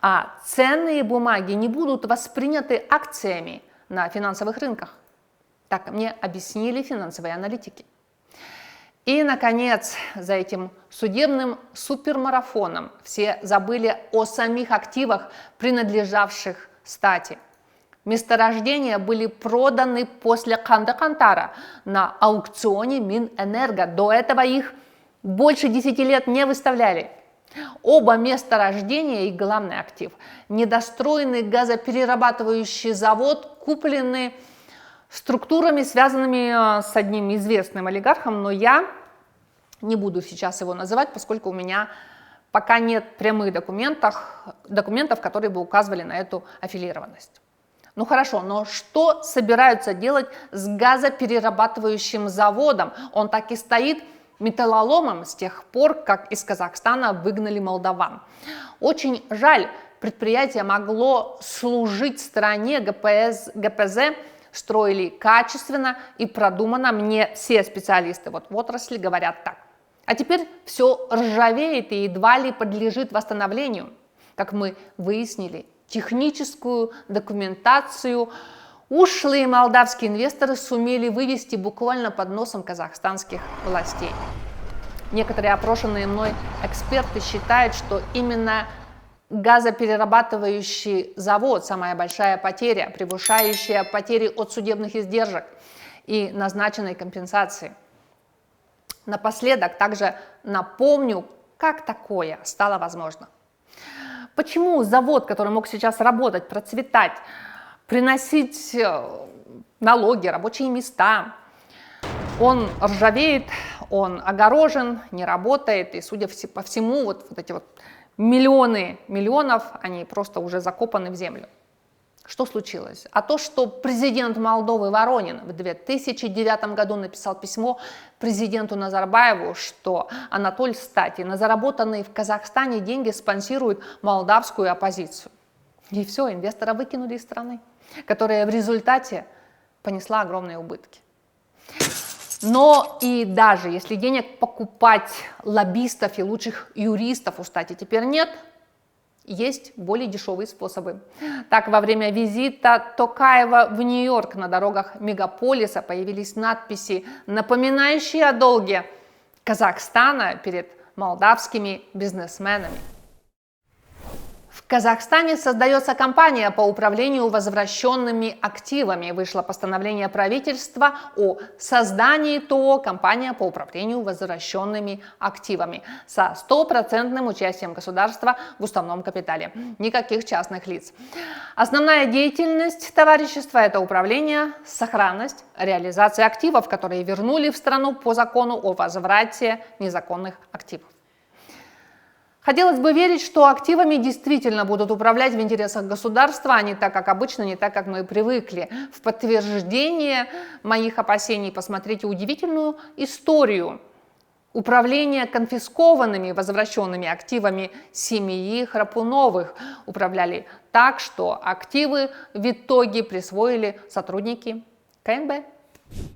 а ценные бумаги не будут восприняты акциями на финансовых рынках. Так мне объяснили финансовые аналитики. И, наконец, за этим судебным супермарафоном все забыли о самих активах, принадлежавших стати. Месторождения были проданы после Канды-Кантара на аукционе Минэнерго. До этого их больше 10 лет не выставляли. Оба месторождения и главный актив – недостроенный газоперерабатывающий завод, купленный структурами, связанными с одним известным олигархом, но я не буду сейчас его называть, поскольку у меня пока нет прямых документов, которые бы указывали на эту аффилированность. Ну хорошо, но что собираются делать с газоперерабатывающим заводом? Он так и стоит металлоломом с тех пор, как из Казахстана выгнали молдаван. Очень жаль, предприятие могло служить стране, ГПЗ строили качественно и продуманно. Мне все специалисты в отрасли говорят так. А теперь все ржавеет и едва ли подлежит восстановлению. Как мы выяснили, техническую документацию ушлые молдавские инвесторы сумели вывести буквально под носом казахстанских властей. Некоторые опрошенные мной эксперты считают, что именно газоперерабатывающий завод – самая большая потеря, превышающая потери от судебных издержек и назначенной компенсации. Напоследок также напомню, как такое стало возможно. Почему завод, который мог сейчас работать, процветать, приносить налоги, рабочие места, он ржавеет, он огорожен, не работает, и, судя по всему, вот эти вот миллионов, они просто уже закопаны в землю. Что случилось? А то, что президент Молдовы Воронин в 2009 году написал письмо президенту Назарбаеву, что Анатоль Стати на заработанные в Казахстане деньги спонсирует молдавскую оппозицию. И все, инвестора выкинули из страны, которая в результате понесла огромные убытки. Но и даже если денег покупать лоббистов и лучших юристов у Стати теперь нет, есть более дешевые способы. Так, во время визита Токаева в Нью-Йорк на дорогах мегаполиса появились надписи, напоминающие о долге Казахстана перед молдавскими бизнесменами. В Казахстане создается компания по управлению возвращенными активами. Вышло постановление правительства о создании ТО «Компания по управлению возвращенными активами» со 100% участием государства в уставном капитале. Никаких частных лиц. Основная деятельность товарищества – это управление, сохранность, реализация активов, которые вернули в страну по закону о возврате незаконных активов. Хотелось бы верить, что активами действительно будут управлять в интересах государства, а не так, как обычно, не так, как мы привыкли. В подтверждение моих опасений посмотрите удивительную историю управления конфискованными возвращенными активами семьи Храпуновых. Управляли так, что активы в итоге присвоили сотрудники КНБ.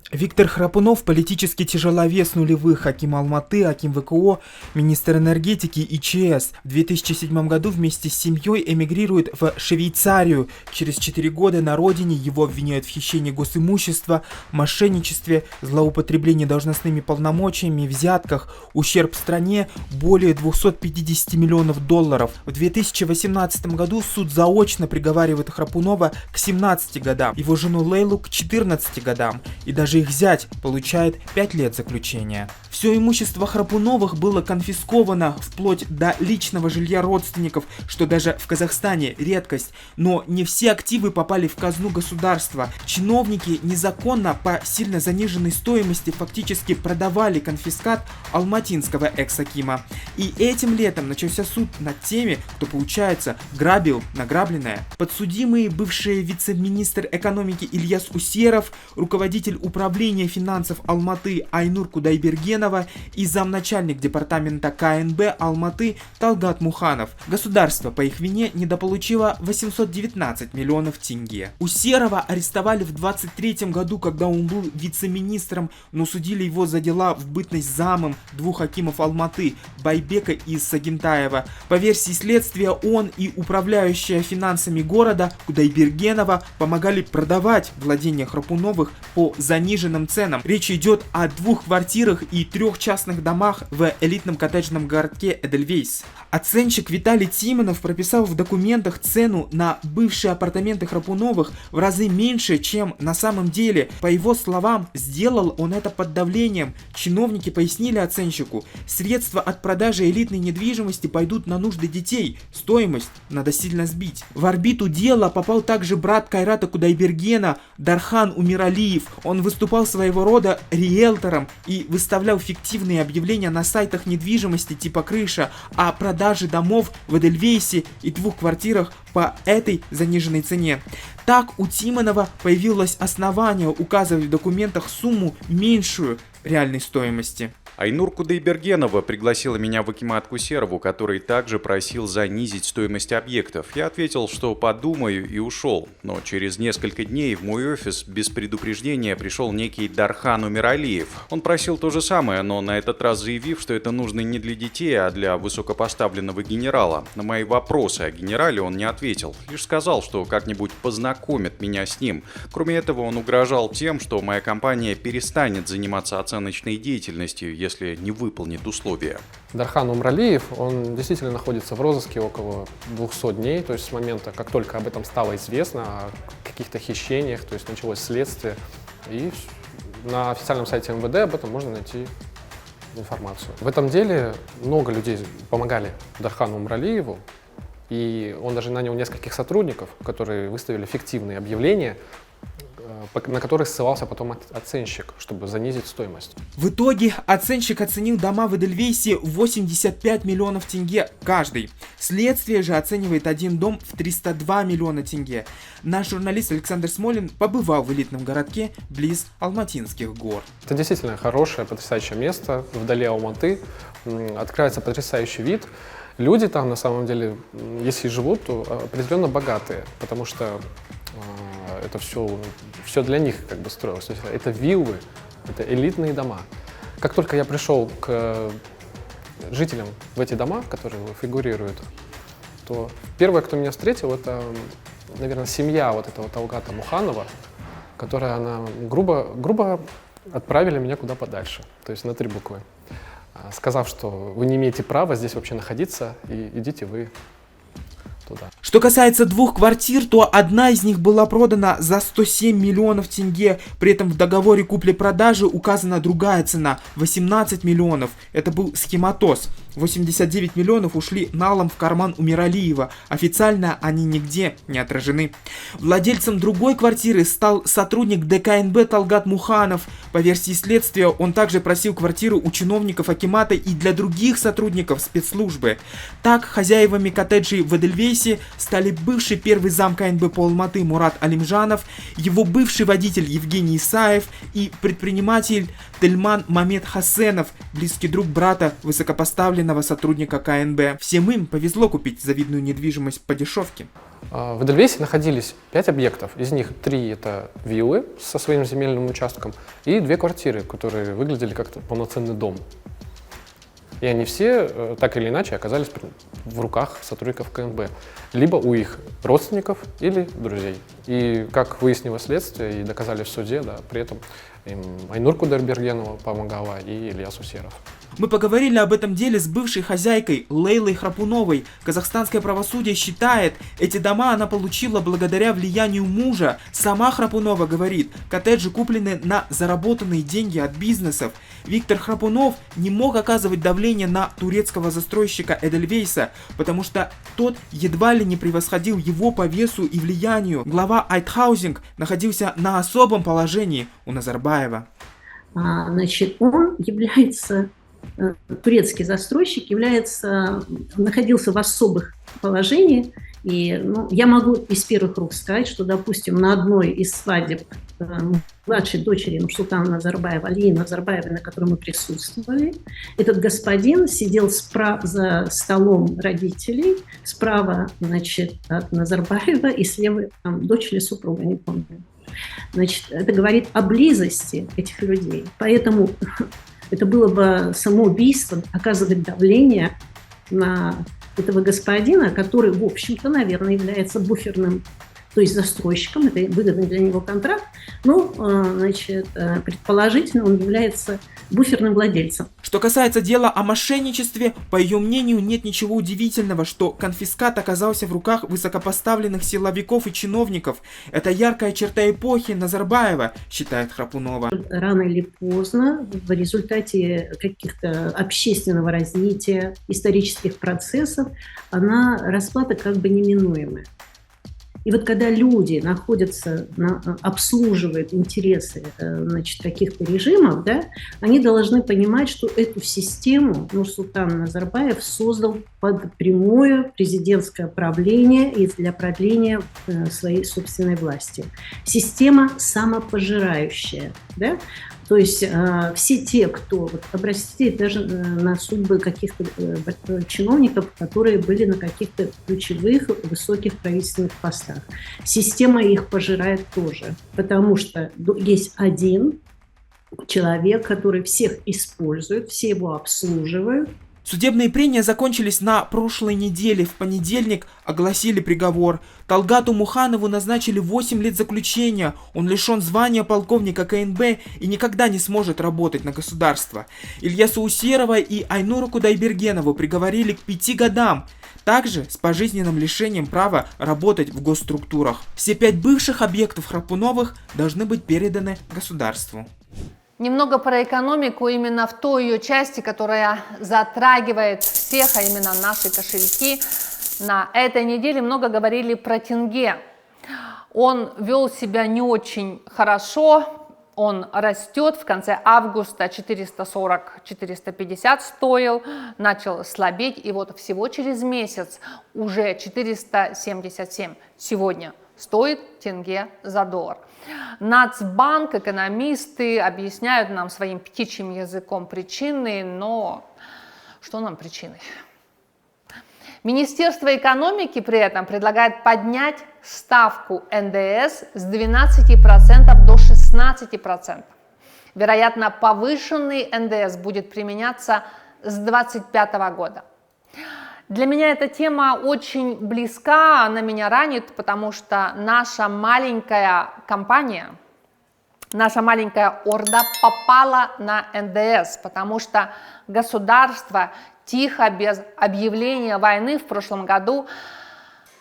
Виктор Храпунов – политический тяжеловес нулевых, аким Алматы, аким ВКО, министр энергетики и ЧС. В 2007 году вместе с семьей эмигрирует в Швейцарию. Через 4 года на родине его обвиняют в хищении госимущества, мошенничестве, злоупотреблении должностными полномочиями, взятках. Ущерб стране более 250 миллионов долларов. В 2018 году суд заочно приговаривает Храпунова к 17 годам, его жену Лейлу к 14 годам. И даже их зять получает 5 лет заключения. Все имущество Храпуновых было конфисковано вплоть до личного жилья родственников, что даже в Казахстане редкость. Но не все активы попали в казну государства. Чиновники незаконно по сильно заниженной стоимости фактически продавали конфискат алматинского экс-акима. И этим летом начался суд над теми, кто, получается, грабил награбленное. Подсудимые бывший вице-министр экономики Ильяс Усеров, руководитель управления финансов Алматы Айнур Кудайбергенова и замначальник департамента КНБ Алматы Талгат Муханов. Государство по их вине недополучило 819 миллионов тенге. Усерова арестовали в 2023 году, когда он был вице-министром, но судили его за дела в бытность замом 2 акимов Алматы Байбека и Сагентаева. По версии следствия, он и управляющая финансами города Кудайбергенова помогали продавать владения Храпуновых по заниженной заниженным ценам. Речь идет о 2 квартирах и 3 частных домах в элитном коттеджном городке Эдельвейс. Оценщик Виталий Тимонов прописал в документах цену на бывшие апартаменты Храпуновых в разы меньше, чем на самом деле. По его словам, сделал он это под давлением. Чиновники пояснили оценщику, средства от продажи элитной недвижимости пойдут на нужды детей, стоимость надо сильно сбить. В орбиту дела попал также брат Кайрата Кудайбергена Дархан Умиралиев. Он выступал своего рода риэлтором и выставлял фиктивные объявления на сайтах недвижимости типа крыша о продаже домов в Эдельвейсе и 2 квартирах по этой заниженной цене. Так у Тимонова появилось основание указывать в документах сумму меньшую реальной стоимости. Айнур Кудайбергенова пригласила меня в акимат Кусерову, который также просил занизить стоимость объектов. Я ответил, что подумаю, и ушел. Но через несколько дней в мой офис без предупреждения пришел некий Дархан Умиралиев. Он просил то же самое, но на этот раз заявив, что это нужно не для детей, а для высокопоставленного генерала. На мои вопросы о генерале он не ответил. Лишь сказал, что как-нибудь познакомит меня с ним. Кроме этого, он угрожал тем, что моя компания перестанет заниматься оценочной деятельностью, если не выполнит условия. Дархан Умралиев, он действительно находится в розыске около 200 дней, то есть с момента, как только об этом стало известно, о каких-то хищениях, то есть началось следствие, и на официальном сайте МВД об этом можно найти информацию. В этом деле много людей помогали Дархану Умралиеву, и он даже нанял нескольких сотрудников, которые выставили фиктивные объявления, на которые ссылался потом оценщик, чтобы занизить стоимость. В итоге оценщик оценил дома в Эдельвейсе в 85 миллионов тенге каждый. Следствие же оценивает один дом в 302 миллиона тенге. Наш журналист Александр Смолин побывал в элитном городке близ Алматинских гор. Это действительно хорошее, потрясающее место вдали Алматы. Открывается потрясающий вид. Люди там на самом деле, если живут, то определенно богатые, потому что это все для них как бы строилось. Это виллы, это элитные дома. Как только я пришел к жителям в эти дома, которые фигурируют, то первое, кто меня встретил, это, наверное, семья вот этого Талгата Муханова, которая она грубо отправили меня куда подальше, то есть на 3 буквы, сказав, что вы не имеете права здесь вообще находиться, и идите вы туда. Что касается 2 квартир, то одна из них была продана за 107 миллионов тенге. При этом в договоре купли-продажи указана другая цена – 18 миллионов. Это был схематоз. 89 миллионов ушли налом в карман Умиралиева. Официально они нигде не отражены. Владельцем другой квартиры стал сотрудник ДКНБ Талгат Муханов. По версии следствия, он также просил квартиру у чиновников акимата и для других сотрудников спецслужбы. Так, хозяевами коттеджей в Эдельвейсе стали бывший первый зам КНБ по Алматы Мурат Алимжанов, его бывший водитель Евгений Исаев и предприниматель Тельман Мамед Хасенов, близкий друг брата высокопоставленного сотрудника КНБ. Всем им повезло купить завидную недвижимость по дешевке. В Эдельвейсе находились 5 объектов, из них 3 это виллы со своим земельным участком и 2 квартиры, которые выглядели как полноценный дом. И они все так или иначе оказались в руках сотрудников КНБ, либо у их родственников или друзей. И как выяснило следствие и доказали в суде, да, при этом им Айнур Кудайбергенова помогала и Ильяс Усеров. Мы поговорили об этом деле с бывшей хозяйкой Лейлой Храпуновой. Казахстанское правосудие считает, эти дома она получила благодаря влиянию мужа. Сама Храпунова говорит, коттеджи куплены на заработанные деньги от бизнесов. Виктор Храпунов не мог оказывать давление на турецкого застройщика Эдельвейса, потому что тот едва ли не превосходил его по весу и влиянию. Глава Айтхаузинг находился на особом положении у Назарбаева. Значит, он является... Турецкий застройщик находился в особых положениях. И я могу из первых рук сказать, что, допустим, на одной из свадеб младшей дочери Нурсултана Назарбаева, Алии Назарбаевой, на которой мы присутствовали, этот господин сидел за столом родителей, справа, значит, от Назарбаева и слева дочь или супруга, не помню. Значит, это говорит о близости этих людей. Поэтому это было бы самоубийство оказывать давление на этого господина, который, в общем-то, наверное, является буферным то есть застройщиком, это выгодный для него контракт, но, значит, предположительно, он является буферным владельцем. Что касается дела о мошенничестве, по ее мнению, нет ничего удивительного, что конфискат оказался в руках высокопоставленных силовиков и чиновников. Это яркая черта эпохи Назарбаева, считает Храпунова. Рано или поздно, в результате каких-то общественного развития, исторических процессов, расплата как бы неминуемая. И вот когда люди находятся, обслуживают интересы, значит, каких-то режимов, да, они должны понимать, что эту систему Нурсултан Назарбаев создал под прямое президентское правление и для продления своей собственной власти. Система самопожирающая, да? То есть все те, кто, обратите даже на судьбы каких-то чиновников, которые были на каких-то ключевых высоких правительственных постах. Система их пожирает тоже, потому что есть один человек, который всех использует, все его обслуживают. Судебные прения закончились на прошлой неделе. В понедельник огласили приговор. Талгату Муханову назначили 8 лет заключения. Он лишен звания полковника КНБ и никогда не сможет работать на государство. Ильясу Усерова и Айнуру Кудайбергенову приговорили к 5 годам. Также с пожизненным лишением права работать в госструктурах. Все 5 бывших объектов Храпуновых должны быть переданы государству. Немного про экономику именно в той ее части, которая затрагивает всех, а именно наши кошельки. На этой неделе много говорили про тенге. Он вел себя не очень хорошо, он растет. В конце августа 440-450 стоил, начал слабеть, и вот всего через месяц уже 477 сегодня стоит тенге за доллар. Нацбанк, экономисты объясняют нам своим птичьим языком причины, но что нам причины? Министерство экономики при этом предлагает поднять ставку НДС с 12% до 16%. Вероятно, повышенный НДС будет применяться с 2025 года. Для меня эта тема очень близка, она меня ранит, потому что наша маленькая компания, наша маленькая орда попала на НДС, потому что государство тихо, без объявления войны в прошлом году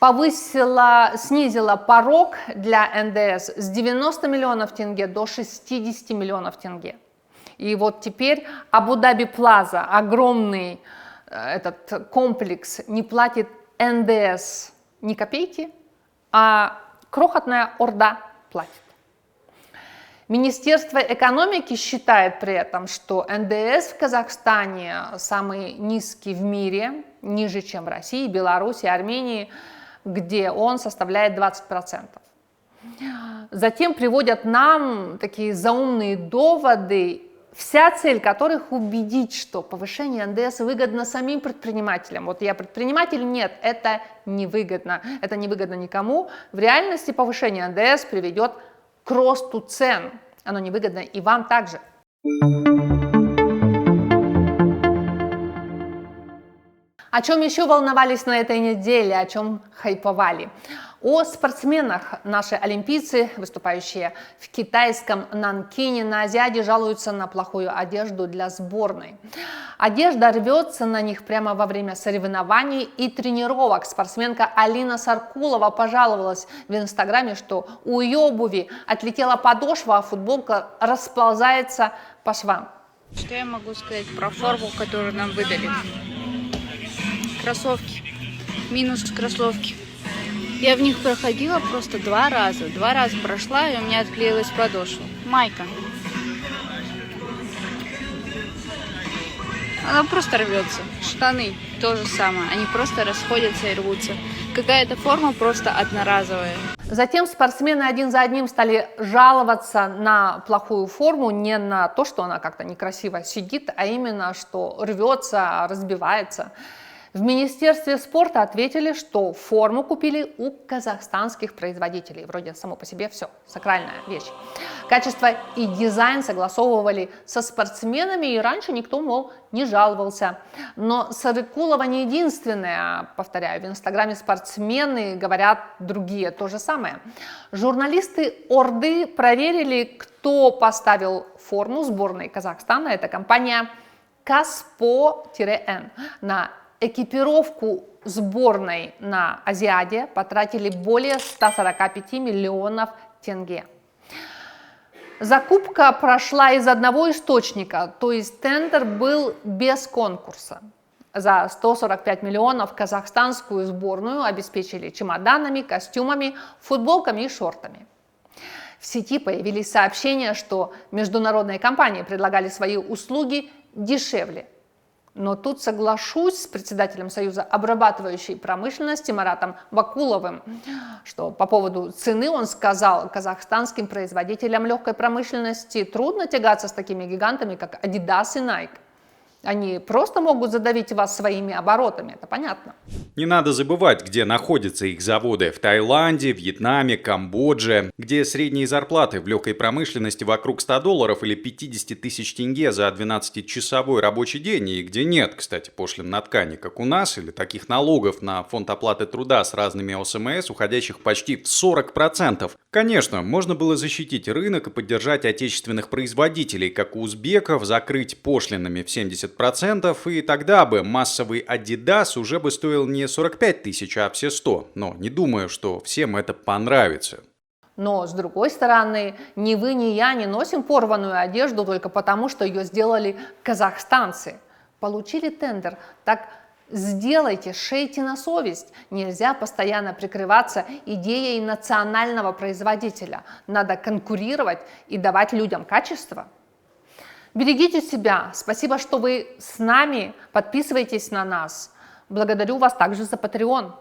снизило порог для НДС с 90 миллионов тенге до 60 миллионов тенге. И вот теперь Абу-Даби Плаза, огромный этот комплекс, не платит НДС ни копейки, а крохотная орда платит. Министерство экономики считает при этом, что НДС в Казахстане самый низкий в мире, ниже, чем в России, Беларуси, Армении, где он составляет 20%. Затем приводят нам такие заумные доводы, вся цель которых убедить, что повышение НДС выгодно самим предпринимателям. Вот я предприниматель, нет, это невыгодно никому. В реальности повышение НДС приведет к росту цен. Оно невыгодно и вам также. О чем еще волновались на этой неделе, о чем хайповали? О спортсменах. Наши олимпийцы, выступающие в китайском Нанкине на Азиаде, жалуются на плохую одежду для сборной. Одежда рвется на них прямо во время соревнований и тренировок. Спортсменка Алина Саркулова пожаловалась в Инстаграме, что у ее обуви отлетела подошва, а футболка расползается по швам. Что я могу сказать про форму, которую нам выдали? Кроссовки. Минус кроссовки. Я в них проходила просто 2 раза. 2 раза прошла, и у меня отклеилась подошва. Майка. Она просто рвется. Штаны то же самое. Они просто расходятся и рвутся. Какая-то форма просто одноразовая. Затем спортсмены один за одним стали жаловаться на плохую форму, не на то, что она как-то некрасиво сидит, а именно, что рвется, разбивается. В Министерстве спорта ответили, что форму купили у казахстанских производителей. Вроде само по себе все, сакральная вещь. Качество и дизайн согласовывали со спортсменами, и раньше никто, мол, не жаловался. Но Сарыкулова не единственная, повторяю, в инстаграме спортсмены говорят другие то же самое. Журналисты Орды проверили, кто поставил форму сборной Казахстана. Это компания Казпо-Н. На экипировку сборной на Азиаде потратили более 145 миллионов тенге. Закупка прошла из одного источника, то есть тендер был без конкурса. За 145 миллионов казахстанскую сборную обеспечили чемоданами, костюмами, футболками и шортами. В сети появились сообщения, что международные компании предлагали свои услуги дешевле. Но тут соглашусь с председателем Союза обрабатывающей промышленности Маратом Бакуловым, что по поводу цены он сказал: казахстанским производителям легкой промышленности трудно тягаться с такими гигантами, как Adidas и Nike. Они просто могут задавить вас своими оборотами, это понятно. Не надо забывать, где находятся их заводы: в Таиланде, Вьетнаме, Камбодже, где средние зарплаты в легкой промышленности вокруг $100 или 50 тысяч тенге за 12-часовой рабочий день, и где нет, кстати, пошлин на ткани, как у нас, или таких налогов на фонд оплаты труда с разными ОСМС, уходящих почти в 40%. Конечно, можно было защитить рынок и поддержать отечественных производителей, как у узбеков, закрыть пошлинами в 70%, и тогда бы массовый Adidas уже бы стоил не 45 тысяч, а все 100. Но не думаю, что всем это понравится. Но, с другой стороны, ни вы, ни я не носим порванную одежду только потому, что ее сделали казахстанцы. Получили тендер, так сделайте, шейте на совесть. Нельзя постоянно прикрываться идеей национального производителя. Надо конкурировать и давать людям качество. Берегите себя. Спасибо, что вы с нами. Подписывайтесь на нас. Благодарю вас также за Patreon.